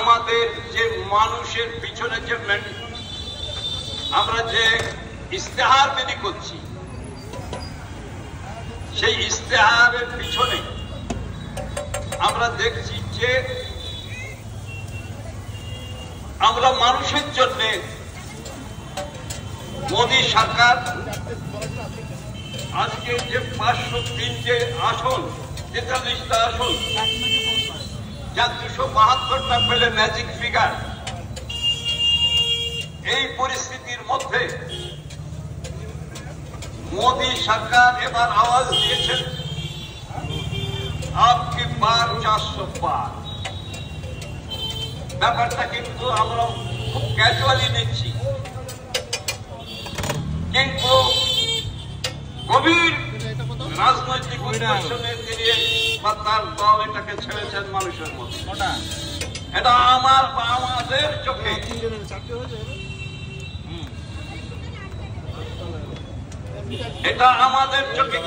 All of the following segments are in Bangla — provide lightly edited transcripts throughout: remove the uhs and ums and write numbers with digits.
আমাদের যে মানুষের পিছনে যে আমরা যে ইস্তেহার বিলি করছি, সেই ইস্তেহারের পিছনে আমরা দেখছি যে আমরা মানুষের জন্য মোদী সরকার আজকে যে 503 আসন, 43টা আসন, যা 272টা পেলে ম্যাজিক ফিগার, এই পরিস্থিতির মধ্যে মোদী সরকার এবার আওয়াজ দিয়েছেন আপকি বার 400 পার। ব্যাপারটা কিন্তু আমরা খুব ক্যাজুয়ালি নিচ্ছি, কিন্তু গভীর রাজনৈতিক উদ্দেশ্যে তিনি বা তার দল এটাকে ছেড়েছেন মানুষের মধ্যে। এটা আমার বা আমাদের চোখে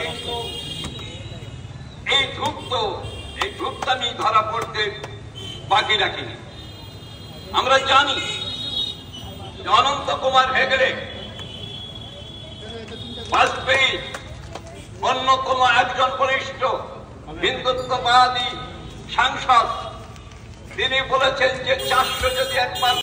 কিন্তু এই ধূপদানি ধরা পড়তে বাকি রাখিনি। আমরা জানি অনন্ত কুমার হেগড়ে বাজপেয়ী অন্যতম একজন বরিষ্ঠ হিন্দুত্ববাদী সাংসদ, তিনি বলেছেন যে 400 যদি একবার